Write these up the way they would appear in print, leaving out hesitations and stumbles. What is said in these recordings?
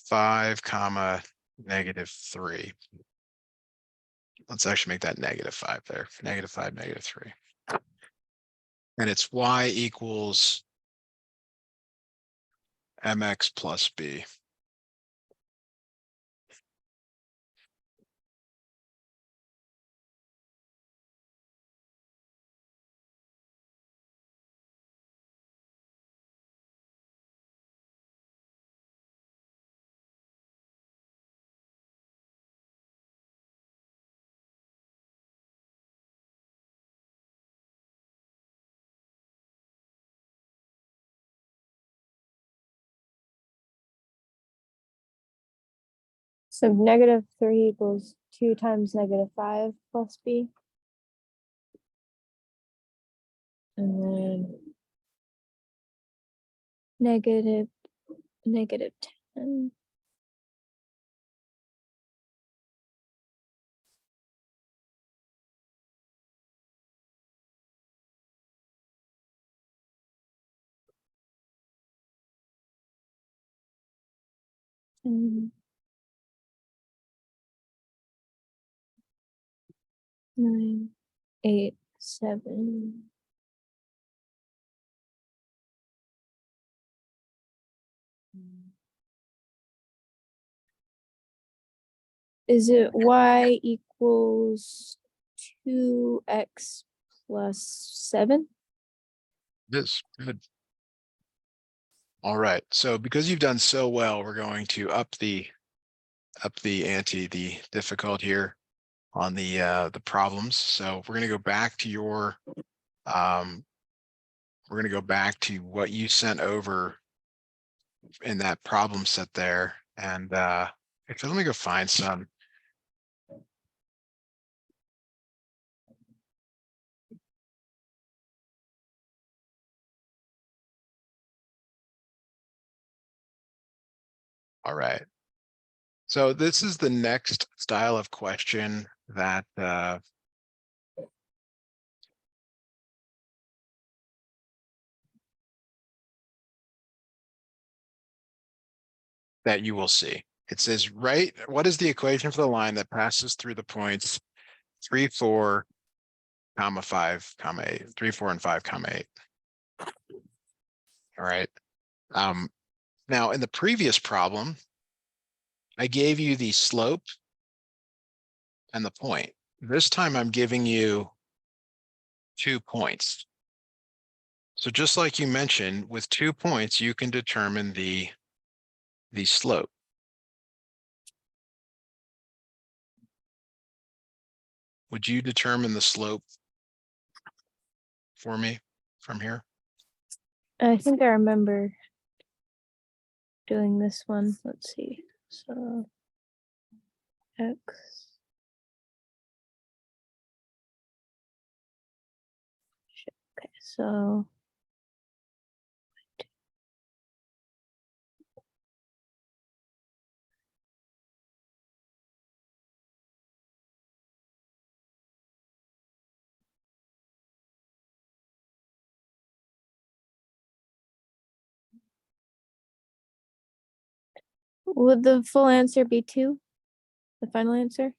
5 comma -3. Let's actually make that -5 there. -5, -3. And it's y equals mx plus b. So -3 equals 2 times -5 plus b. And then -10. And 9, 8, 7. Is it y equals 2x plus 7? It is good. All right. So because you've done so well, we're going to up the ante, the difficult here on the problems. So we're going to go back to your we're going to go back to what you sent over in that problem set there. And actually, let me go find some. All right. So this is the next style of question that that you will see. It says, right, what is the equation for the line that passes through the points 3, 4, comma 5, comma 8, 3, 4, and 5, comma 8. All right. Now in the previous problem, I gave you the slope and the point. This time I'm giving you 2 points. So just like you mentioned, with 2 points, you can determine the slope. Would you determine the slope for me from here? I think I remember doing this one. Let's see. So x. Okay, so would the full answer be 2? The final answer?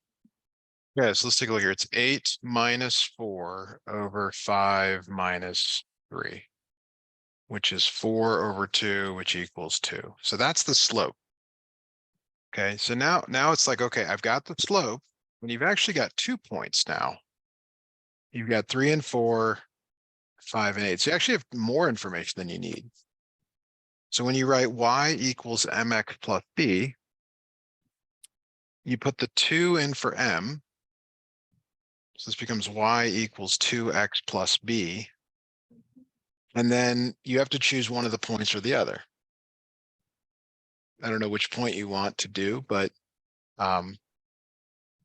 Yeah, so let's take a look here. It's 8 minus 4 over 5 minus 3, which is 4 over 2, which equals 2. So that's the slope. Okay, so now it's like, okay, I've got the slope, and you've actually got 2 points now. You've got 3 and 4, 5 and 8. So you actually have more information than you need. So when you write y equals mx plus b, you put the 2 in for m. So this becomes y equals 2x plus b. And then you have to choose one of the points or the other. I don't know which point you want to do, but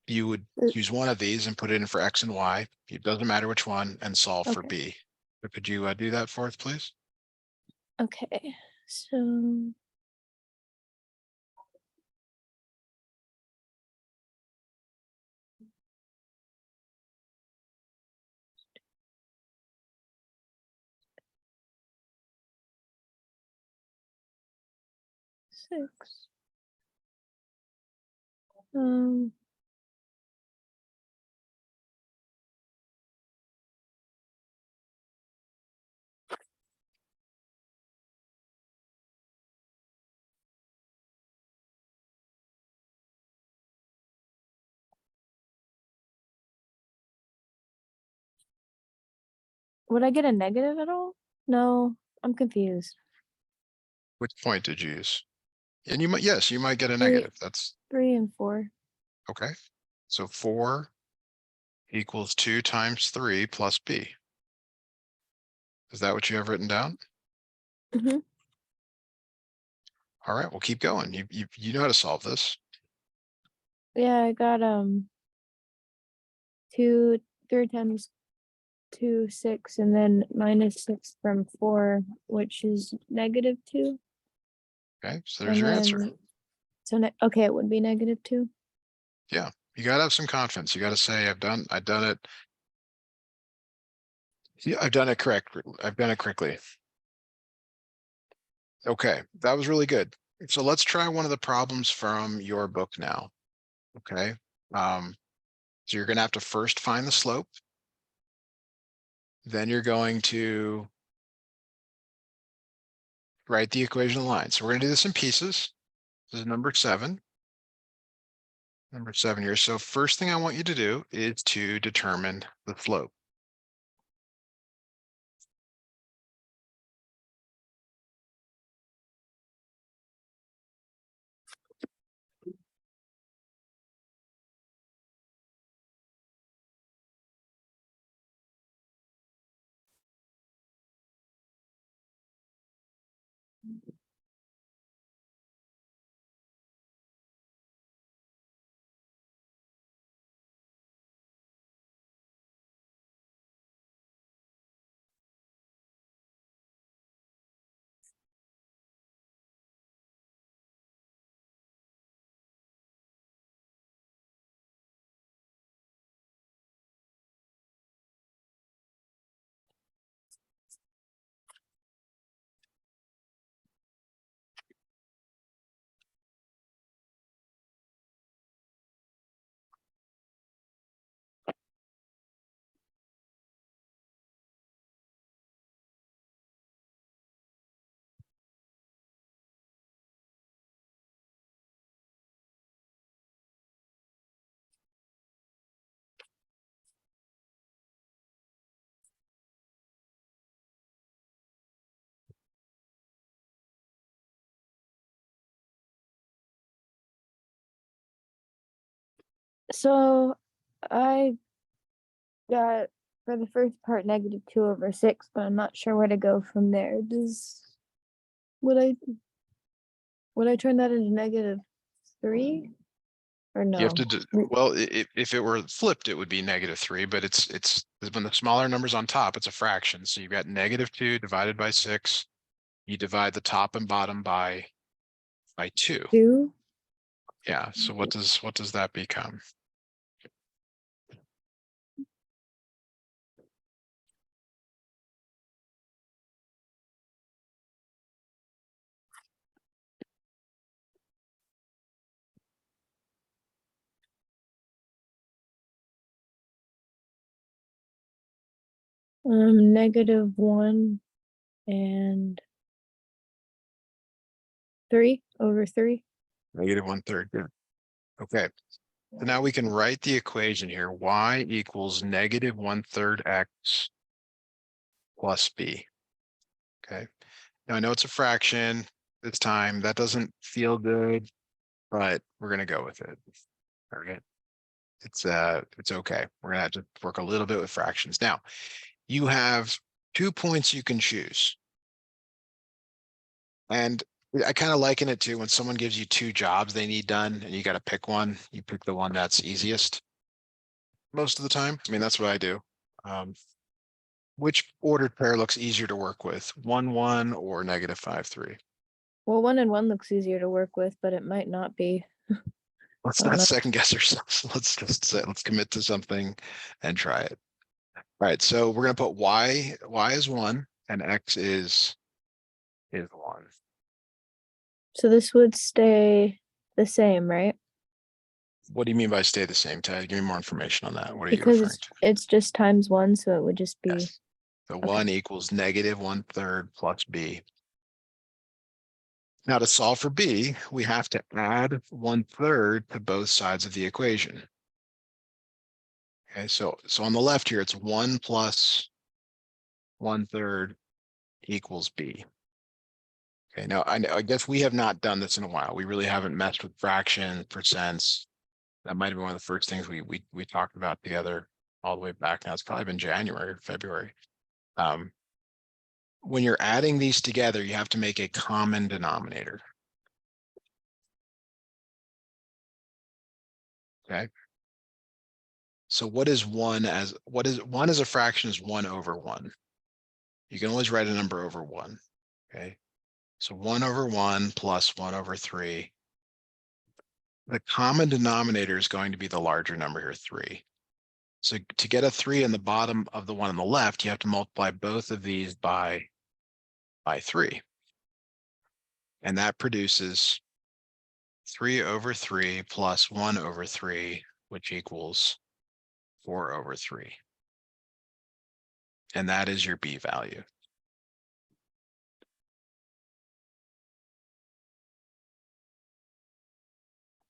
you would use one of these and put it in for x and y. It doesn't matter which one, and solve for b. So could you do that for us, please? Okay, so six. Um, would I get a negative at all? No, I'm confused. Which point did you use? And you might, yes, you might get a Three, negative. That's 3 and 4. okay. So 4 equals 2 times 3 plus b. Is that what you have written down? Mm-hmm. All right, we'll keep going. You know how to solve this. Yeah, I got 3 times 2, 6, and then minus 6 from 4, which is -2. Okay, so there's And your answer. then, so okay, it would be -2. Yeah, you gotta have some confidence. You gotta say, I've done it. Yeah, I've done it correct. I've done it correctly. Okay, that was really good. So let's try one of the problems from your book now. Okay. So you're gonna have to first find the slope. Then you're going to write the equation of the line. So we're gonna do this in pieces. This is number 7. Number 7 here. So first thing I want you to do is to determine the slope. So I got for the first part -2/6, but I'm not sure where to go from there. Would I would I turn that into -3 or You have no? to do, well, if it were flipped, it would be -3, but it's when the smaller number's on top, it's a fraction. So you've got -2 divided by 6. You divide the top and bottom by 2. 2? Yeah. So what does that become? -1 and 3/3. -1/3. Yeah. Okay. So now we can write the equation here. Y equals -1/3 x plus b. Okay. Now I know it's a fraction this time. That doesn't feel good, but we're gonna go with it. All right. It's okay. We're gonna have to work a little bit with fractions. Now, you have 2 points you can choose. And I kind of liken it to when someone gives you 2 jobs they need done and you got to pick one, you pick the one that's easiest most of the time. I mean, that's what I do. Um, which ordered pair looks easier to work with, 1, 1 or -5, 3? Well, 1 and 1 looks easier to work with, but it might not be. Let's I don't not know. second guess ourselves. Let's just say, let's commit to something and try it. All right, so we're gonna put y is 1 and x is 1. So this would stay the same, right? What do you mean by stay the same, Ted? Give me more information on that. What are you Because referring to? it's just times 1, so it would just be Yes. So Okay. 1 equals negative 1/3 plus b. Now to solve for b, we have to add 1/3 to both sides of the equation. Okay, so on the left here, it's 1 plus 1/3 equals b. Okay, now I guess we have not done this in a while. We really haven't messed with fractions, percents. That might have been one of the first things we talked about together all the way back now. It's probably been January or February. When you're adding these together, you have to make a common denominator. Okay. So what is 1 as a fraction is 1 over 1. You can always write a number over 1. Okay. So 1 over 1 plus 1 over 3. The common denominator is going to be the larger number here, 3. So to get a 3 in the bottom of the one on the left, you have to multiply both of these by 3. And that produces 3 over 3 plus 1 over 3, which equals 4 over 3. And that is your b value.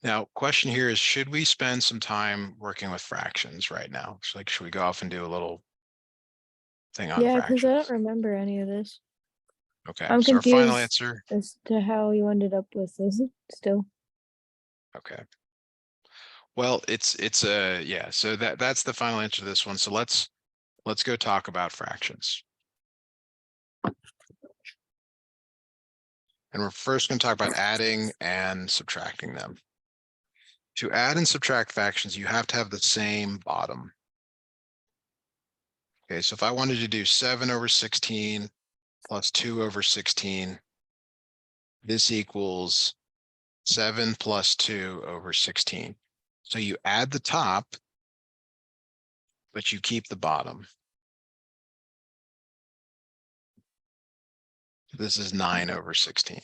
Now, question here is, should we spend some time working with fractions right now? So like, should we go off and do a little thing on Yeah, because I don't fractions? remember any of this. Okay, I'm so our final confused answer, as to how you ended up with this still. okay. Well, it's yeah, so that's the final answer to this one. So let's go talk about fractions. And we're first going to talk about adding and subtracting them. To add and subtract fractions, you have to have the same bottom. Okay, so if I wanted to do 7 over 16 plus 2 over 16, this equals 7 plus 2 over 16. So you add the top, but you keep the bottom. This is 9 over 16.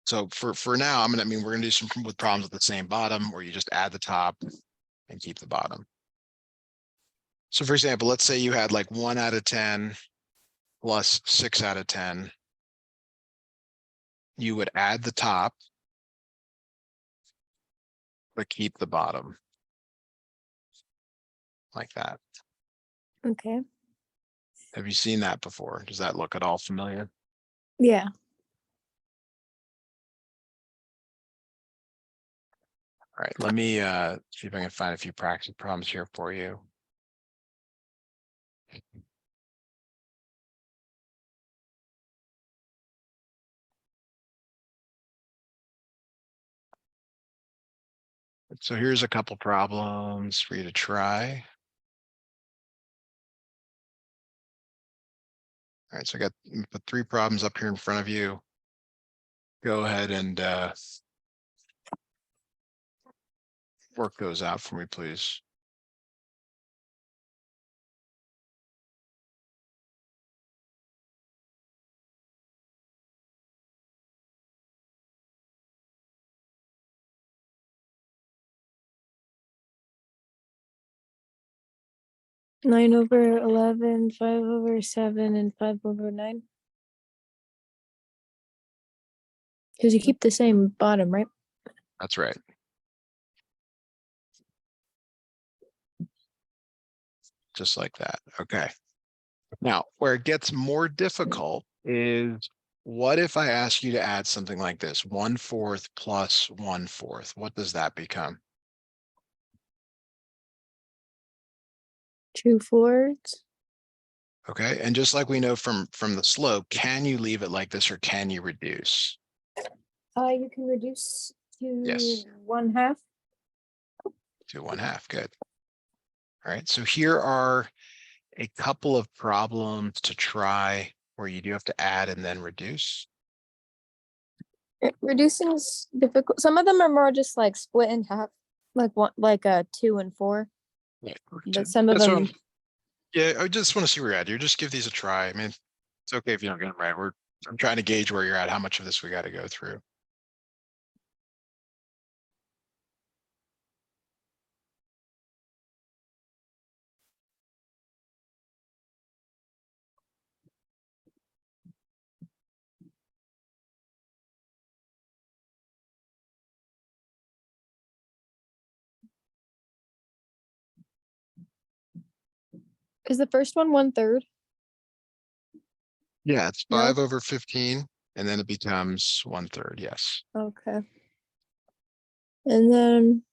So for now, we're gonna do some with problems with the same bottom, where you just add the top and keep the bottom. So for example, let's say you had like 1 out of 10 plus 6 out of 10. You would add the top, but keep the bottom. Like that. Okay. Have you seen that before? Does that look at all familiar? Yeah. All right, let me see if I can find a few practice problems here for you. So here's a couple problems for you to try. All right, so I got the 3 problems up here in front of you. Go ahead and work those out for me, please. Nine over 11, 5 over 7, and 5 over 9. Because you keep the same bottom, right? That's right. Just like that. Okay. Now, where it gets more difficult is, what if I ask you to add something like this? 1/4 plus 1/4. What does that become? 2/4. Okay, and just like we know from the slope, can you leave it like this or can you reduce? You can reduce to Yes. 1/2. To 1/2. Good. All right, so here are a couple of problems to try where you do have to add and then reduce. Reducing is difficult. Some of them are more just like split in half, like 2 and 4. Yeah. But some of That's what them, Yeah, I just want to see where you're at. You just give these a try. I mean, it's okay if you don't get them right. I'm trying to gauge where you're at, how much of this we got to go through. Is the first one 1/3? Yeah, it's No. 5/15, and then it becomes 1/3. Yes. Okay. And then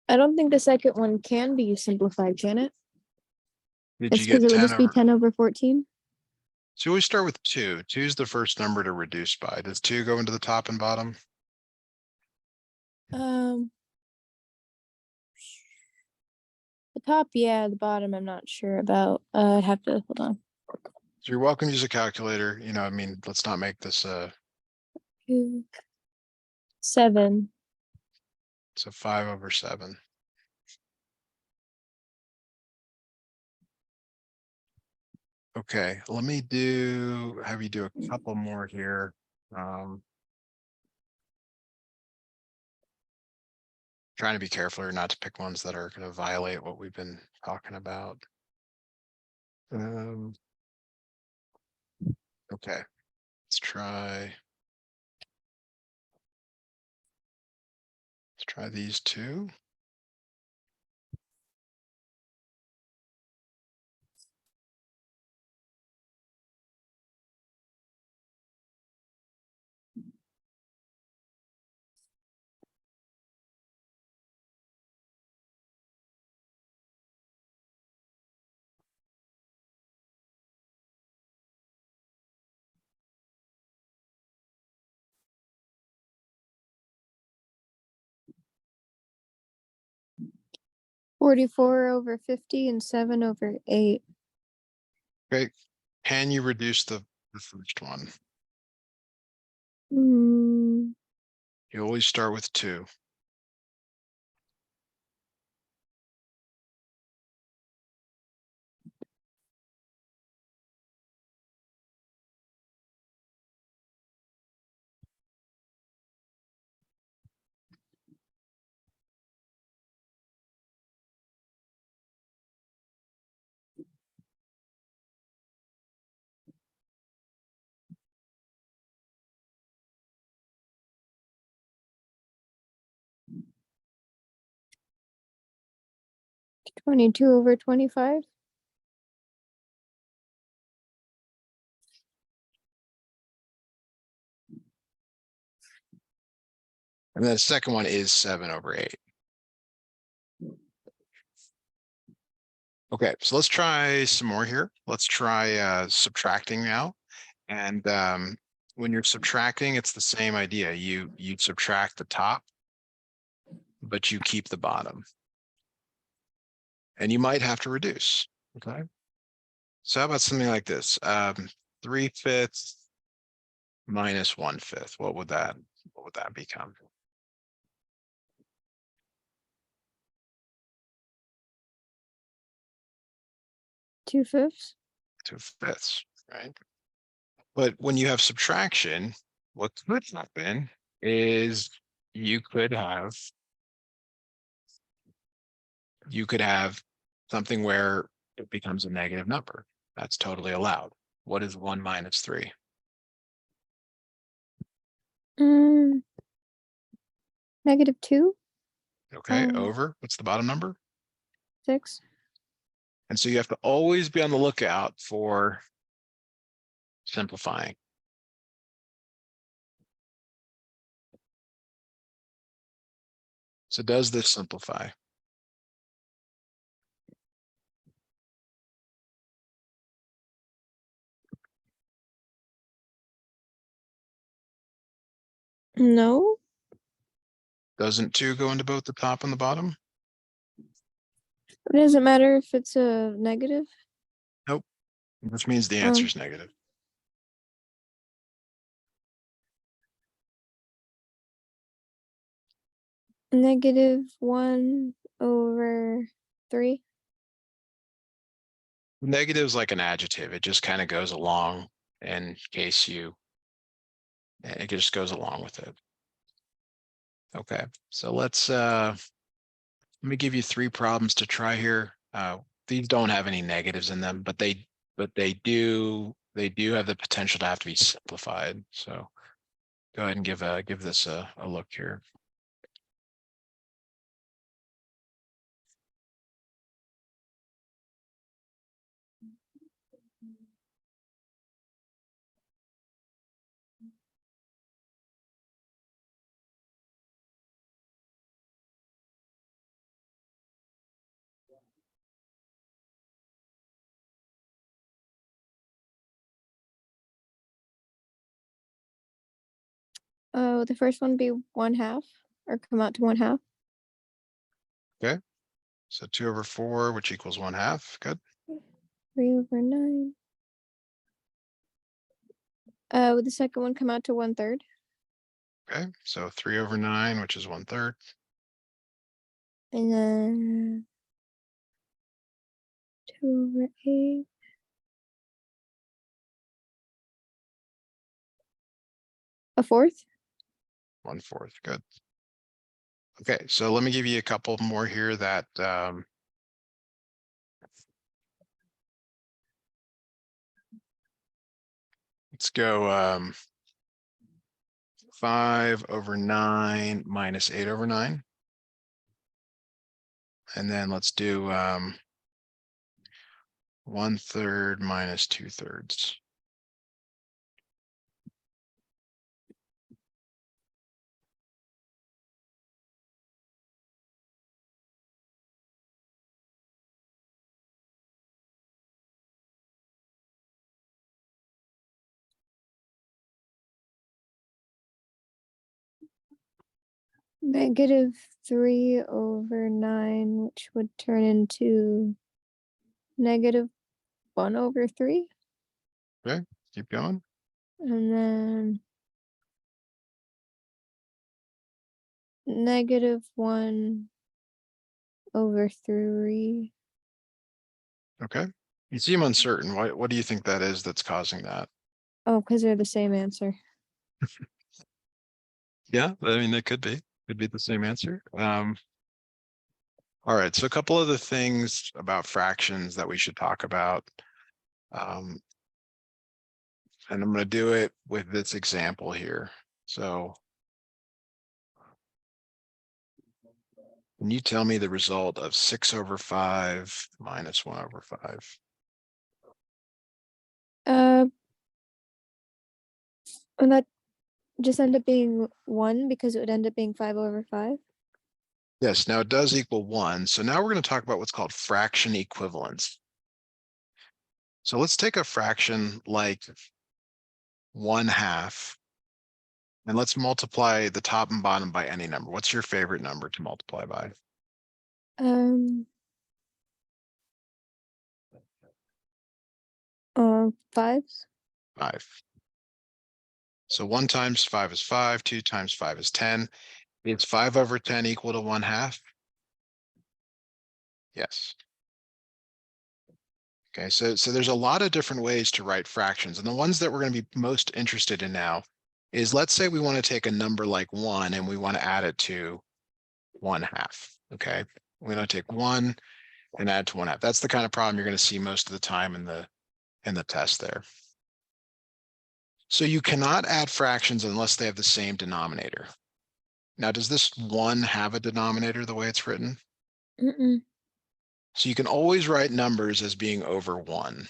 I don't think the second one can be simplified, can it? Did It's you because get it would 10 just be over? 10/14. So we start with 2. 2 is the first number to reduce by. Does 2 go into the top and bottom? The top, yeah. The bottom, I'm not sure about. I'd have to hold on. So you're welcome to use a calculator. I mean, let's not make this 7. so 5/7. Okay, let me have you do a couple more here. Trying to be careful or not to pick ones that are going to violate what we've been talking about. Okay, let's try these two. (44/50) and 7/8. Okay, can you reduce the first one? Mm, You always start with 2. (22/25). And then the second one is 7/8. Okay, so let's try some more here. Let's try subtracting now. And when you're subtracting, it's the same idea. You subtract the top, but you keep the bottom. And you might have to reduce. Okay. So how about something like this? 3/5 minus 1/5. What would that become? 2/5. 2/5, right? But when you have subtraction, what could happen is you could have something where it becomes a negative number. That's totally allowed. What is 1 minus 3? (-2). Okay, over. What's the bottom number? 6. And so you have to always be on the lookout for simplifying. So does this simplify? No. Doesn't 2 go into both the top and the bottom? It doesn't matter if it's a negative. Nope. Which means the answer Oh. is negative. -1/3. Negative is like an adjective. It just kind of goes along in case it just goes along with it. Okay, so let me give you 3 problems to try here. These don't have any negatives in them, but they do have the potential to have to be simplified. So go ahead and give this a look here. Oh, the first one be 1/2 or come out to 1/2. Okay, so 2/4, which equals 1/2. Good. 3/9. Would the second one come out to 1/3? Okay, so 3/9, which is 1/3. And then 2/8. 1/4. 1/4. Good. Okay, so let me give you a couple more here that let's go 5/9 minus 8/9. And then let's do 1/3 minus 2/3. -3/9, which would turn into -1/3. Okay, keep going. And then -1/3. Okay, you seem uncertain. What do you think that is that's causing that? Oh, because they're the same answer. Yeah, I mean, that could be the same answer. All right, so a couple of the things about fractions that we should talk about. And I'm going to do it with this example here. So can you tell me the result of 6/5 minus 1/5? And that just end up being 1 because it would end up being 5/5. Yes, now it does equal 1. So now we're going to talk about what's called fraction equivalence. So let's take a fraction like 1/2, and let's multiply the top and bottom by any number. What's your favorite number to multiply by? Um, 5s. 5. So 1 times 5 is 5, 2 times 5 is 10. Is 5/10 equal to 1/2? Yes. Okay, so there's a lot of different ways to write fractions, and the ones that we're going to be most interested in now is, let's say we want to take a number like 1 and we want to add it to 1/2. Okay, we're going to take 1 and add to 1/2. That's the kind of problem you're going to see most of the time in the test there. So you cannot add fractions unless they have the same denominator. Now, does this 1 have a denominator the way it's written? Mm-mm. So you can always write numbers as being over 1.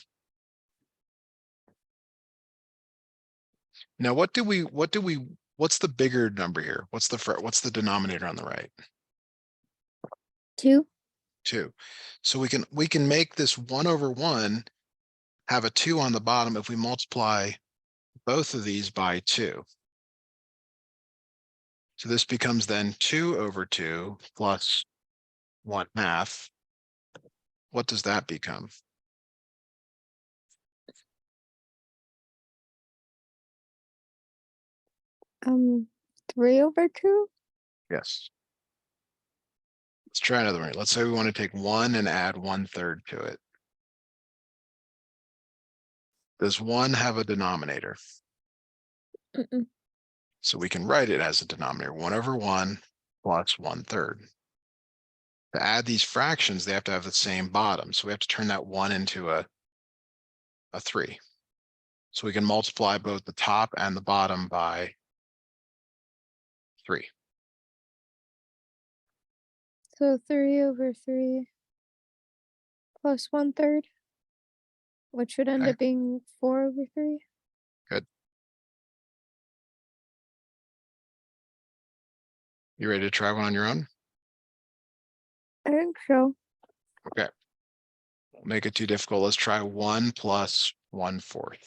Now, what's the bigger number here? What's the denominator on the right? 2. 2. So we can make this 1/1 have a 2 on the bottom if we multiply both of these by 2. So this becomes then 2/2 plus 1/2. What does that become? 3/2. Yes. Let's try another one. Let's say we want to take 1 and add 1/3 to it. Does 1 have a denominator? Mm-mm. So we can write it as a denominator, 1/1 plus 1/3. To add these fractions, they have to have the same bottom. So we have to turn that 1 into a 3. So we can multiply both the top and the bottom by 3. So 3/3 plus 1/3, which should end Okay, up being 4/3. good. You ready to try one on your own? I think so. Okay. Won't make it too difficult. Let's try 1 plus 1/4.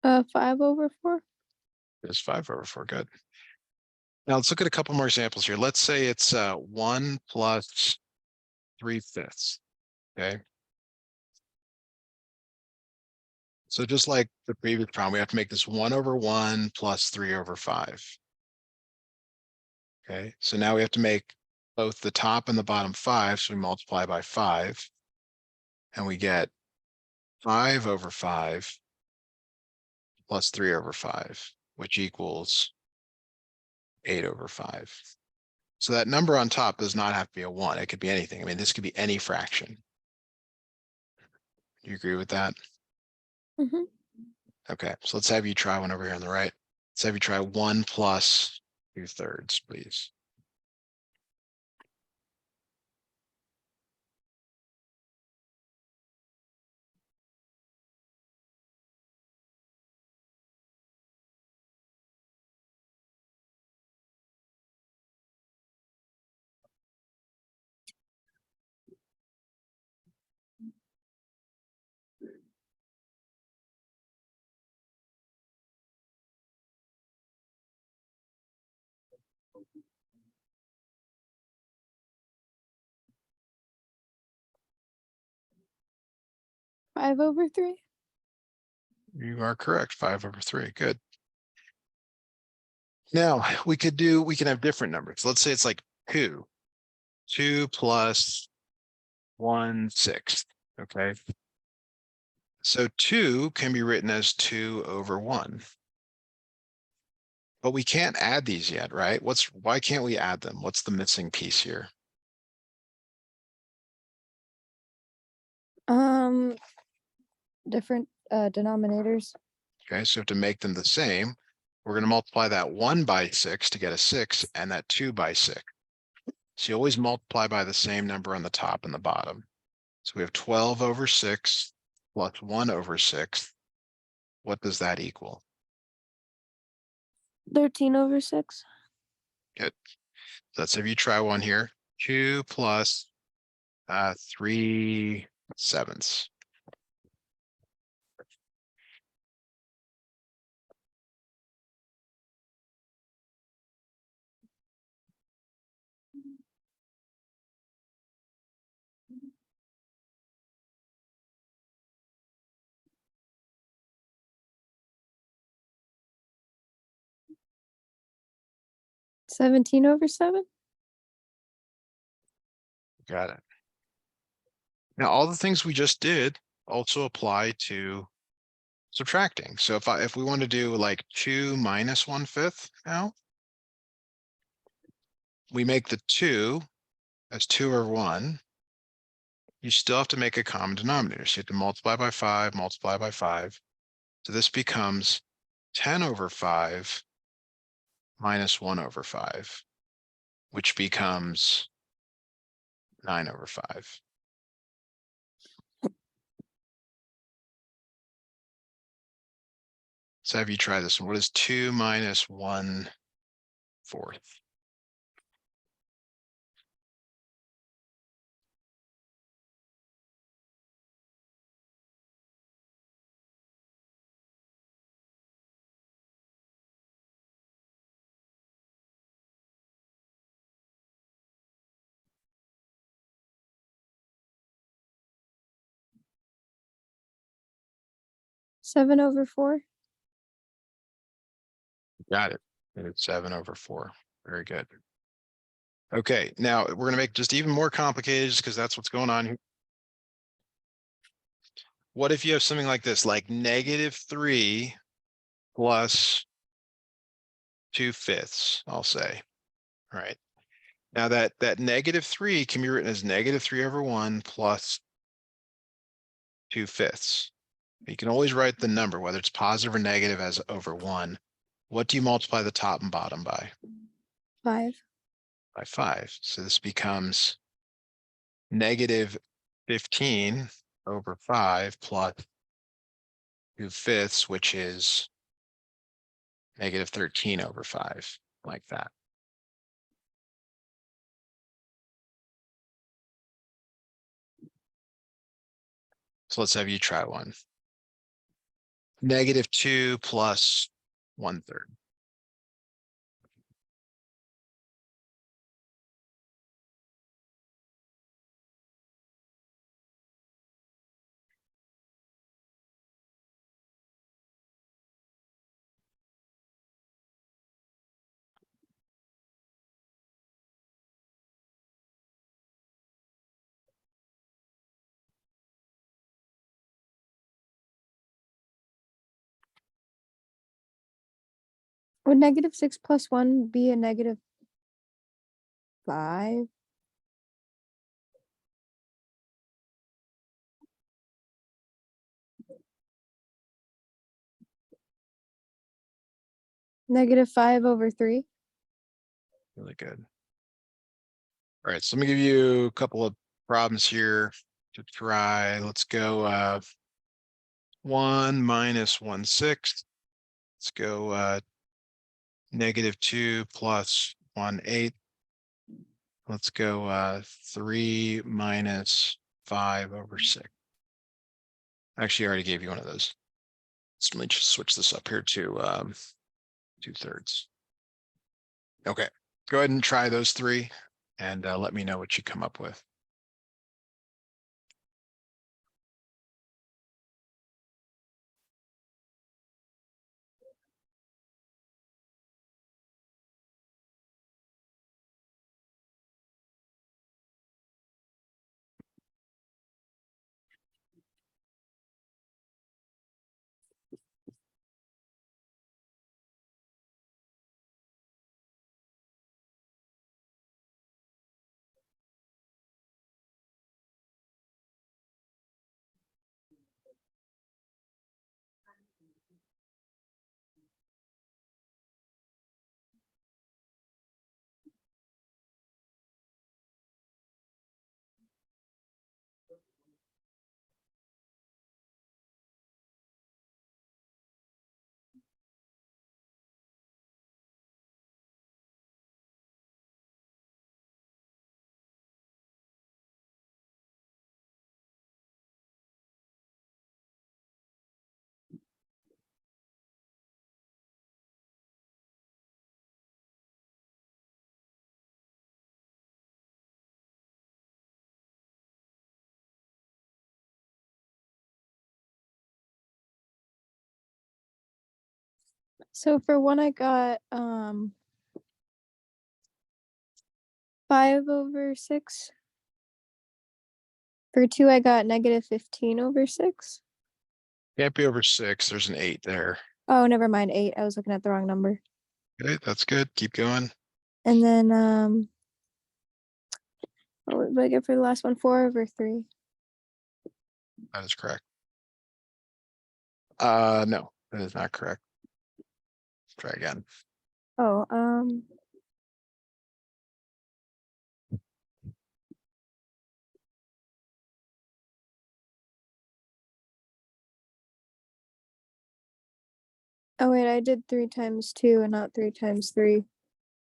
5/4. It's 5/4. Good. Now let's look at a couple more examples here. Let's say it's 1 plus 3/5. Okay. So just like the previous problem, we have to make this 1/1 plus 3/5. Okay, so now we have to make both the top and the bottom 5, so we multiply by 5, and we get 5/5 plus 3/5, which equals 8/5. So that number on top does not have to be a 1. It could be anything. I mean, this could be any fraction. Do you agree with that? Mm-hmm. Okay, so let's have you try one over here on the right. Let's have you try 1 plus 2/3, please. 5/3. You are correct, 5/3. Good. Now we can have different numbers. Let's say it's like 2 plus 1/6. Okay. So 2 can be written as 2/1. But we can't add these yet, right? Why can't we add them? What's the missing piece here? Um, different denominators. Okay, so to make them the same, we're going to multiply that 1 by 6 to get a 6 and that 2 by 6. So you always multiply by the same number on the top and the bottom. So we have 12/6 plus 1/6. What does that equal? 13/6. Good. Let's have you try one here. 2 plus 3/7. 17/7. Got it. Now, all the things we just did also apply to subtracting. So if we want to do like 2 minus 1/5 now, we make the 2 as 2/1. You still have to make a common denominator. So you have to multiply by 5, multiply by 5. So this becomes 10/5 minus 1/5, which becomes 9/5. So have you try this one? What is 2 minus 1/4? 7/4. Got it. It's 7/4. Very good. Okay, now we're gonna make just even more complicated just because that's what's going on here. What if you have something like this, like -3 plus 2/5, I'll say. All right. Now that -3 can be written as -3/1 plus 2/5. You can always write the number, whether it's positive or negative, as over 1. What do you multiply the top and bottom by? 5. By 5. So this becomes -15/5 plus 2/5, which is -13/5, like that. So let's have you try one. -2 plus 1/3. Would -6 plus 1 be a -5? -5/3. Really good. All right, so let me give you a couple of problems here to try. Let's go 1 minus 1/6. Let's go -2 plus 1/8. Let's go 3 minus 5/6. Actually, I already gave you one of those. Let me just switch this up here to 2/3. Okay, go ahead and try those three and let me know what you come up with. So for 1, I got 5/6. For 2, I got -15/6. Can't be over 6. There's an 8 there. Oh, never mind, 8. I was looking at the wrong number. Okay, that's good. Keep going. And then what did I get for the last one? 4/3. That is correct. No, that is not correct. Let's try again. Oh, oh wait, I did 3 times 2 and not 3 times 3.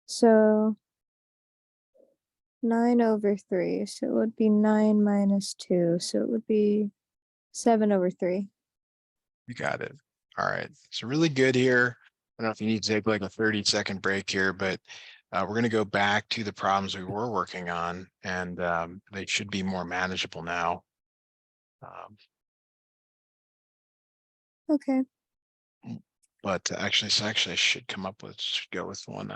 So 9/3. So it would be 9 minus 2. So it would be 7/3. You got it. All right. So really good here. I don't know if you need to take like a 30-second break here, but we're going to go back to the problems we were working on, and they should be more manageable now. Okay. But actually, I should come up with, should go with one,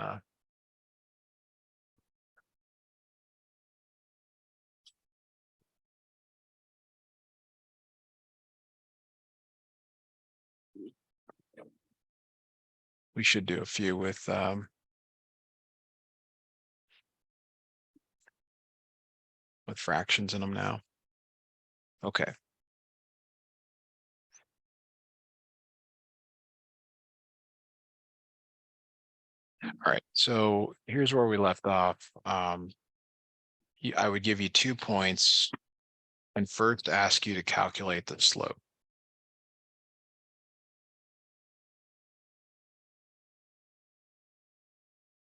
we should do a few with fractions in them now. Okay. All right, so here's where we left off. I would give you 2 points and first ask you to calculate the slope.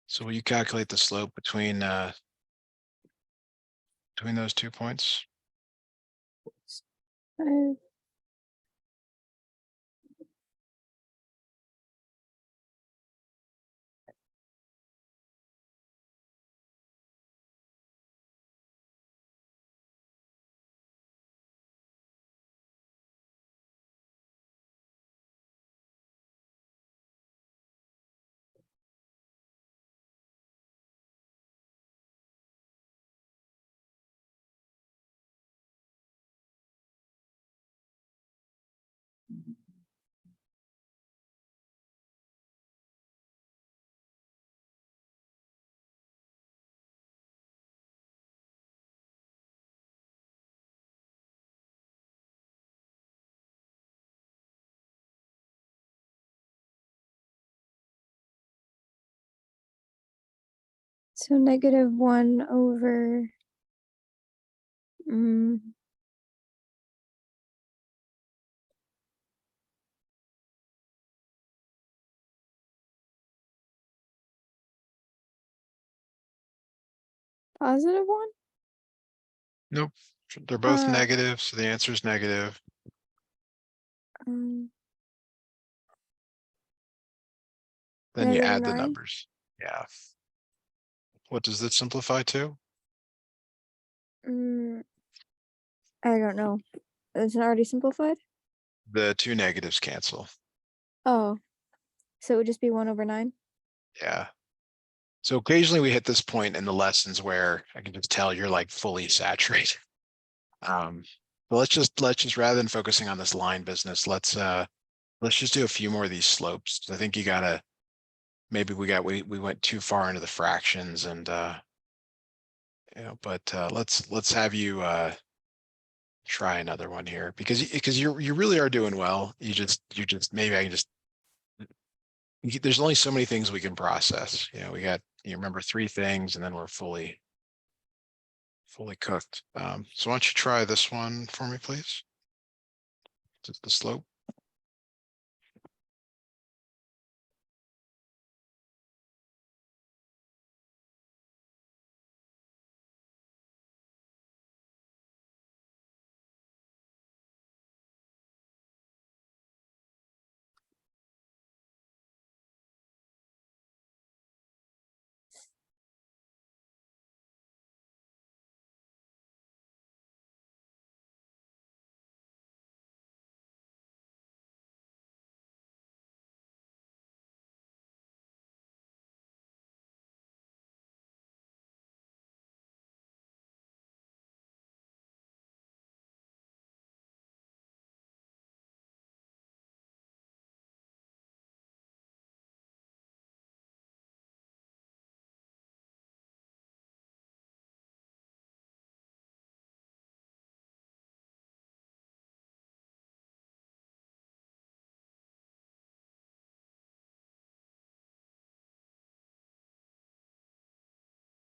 So will you calculate the slope between those 2 points? Uh, so -1 over +1? Nope, they're both Uh, negative, so the answer is negative. um, Then you add the -9? numbers. Yeah. What does this simplify to? Mm, I don't know. Is it already simplified? The 2 negatives cancel. Oh, so it would just be 1 over 9? Yeah. So occasionally we hit this point in the lessons where I can just tell you're like fully saturated. But let's just rather than focusing on this line business, let's just do a few more of these slopes. I think you gotta, maybe we went too far into the fractions and but let's have you try another one here because you really are doing well. You just maybe I can just, there's only so many things we can process. We got, you remember 3 things and then we're fully cooked. So why don't you try this one for me, please? Just the slope.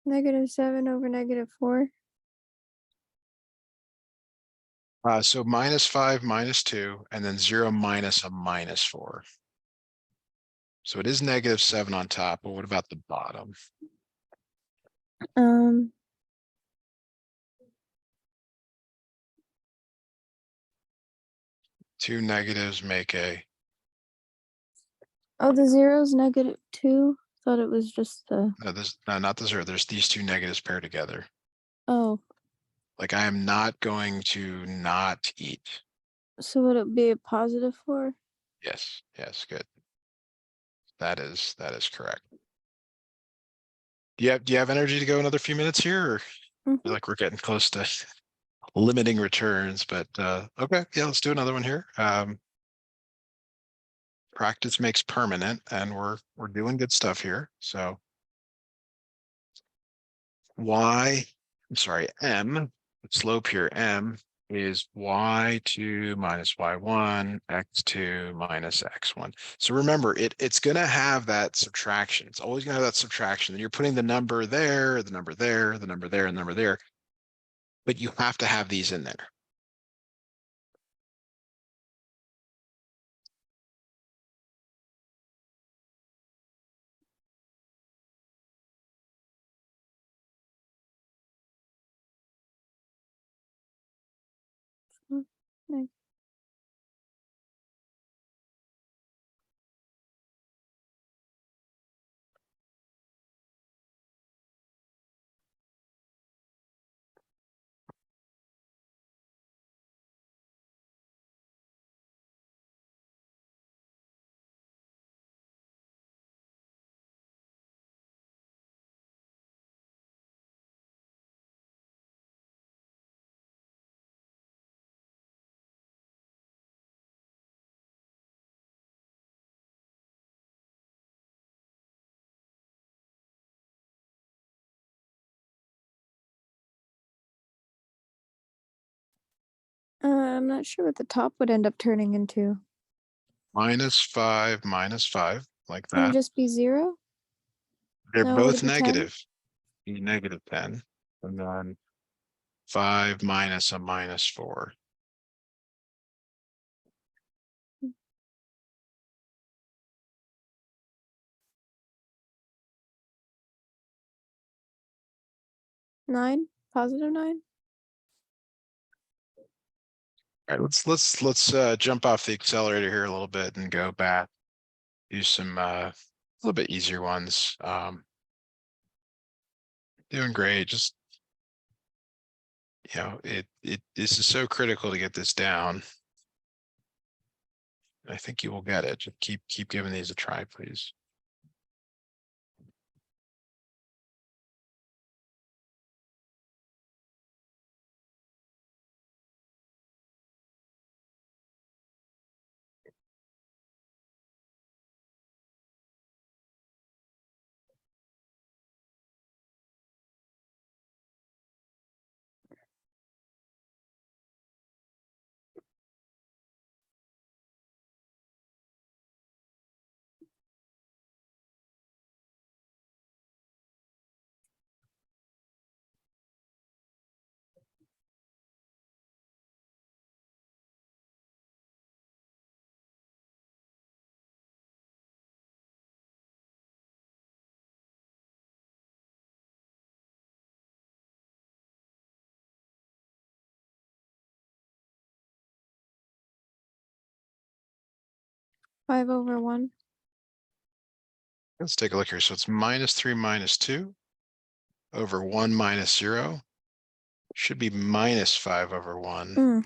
-7 over -4? So -5, -2, and then 0 minus a -4. So it is -7 on top, but what about the bottom? Um, Two negatives make a, oh, the zero's -2? Thought it was just the, no, not the 0. There's these 2 negatives paired together. oh, Like I am not going to not eat. so would it be a +4? Yes, yes, good. That is correct. Do you have energy to go another few minutes here, or feel Mhm. like we're getting close to limiting returns? But okay, yeah, let's do another one here. Practice makes permanent, and we're doing good stuff here. So m, the slope here, m, is y2 minus y1, x2 minus x1. So remember, it's going to have that subtraction. It's always going to have that subtraction. And you're putting the number there, the number there, the number there, and the number there. But you have to have these in there. Nice. I'm not sure what the top would end up turning into. Minus 5, like Can it that. just be 0? They're No, would both it be 10? negative. Be negative 10. And then 5 minus a minus 4. 9? Positive 9? All right, let's jump off the accelerator here a little bit and go back. Do some a little bit easier ones. Doing great. Just, this is so critical to get this down. I think you will get it. Just keep giving these a try, please. Five over 1. Let's take a look here. So it's minus 3 minus 2 over 1 minus 0. Should be minus 5 over 1. Mm.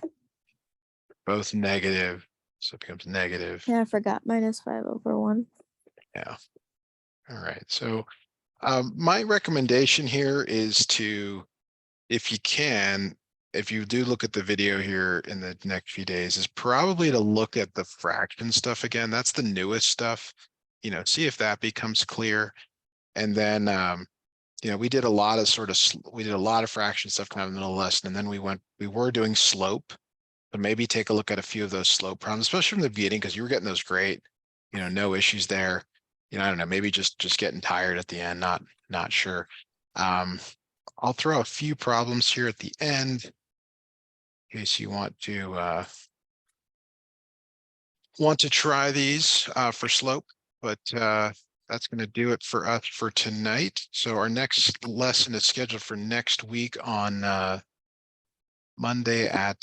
Both negative. So it becomes negative. Yeah, I forgot. Minus 5 over 1. Yeah. All right. So my recommendation here is to, if you can, if you do look at the video here in the next few days, is probably to look at the fraction stuff again. That's the newest stuff. See if that becomes clear. And then, we did a lot of fraction stuff kind of in the middle of the lesson. And then we were doing slope. So maybe take a look at a few of those slope problems, especially from the beginning, because you were getting those great, no issues there. I don't know, maybe just getting tired at the end, not sure. I'll throw a few problems here at the end in case you want to try these for slope, but that's going to do it for us for tonight. So our next lesson is scheduled for next week on Monday at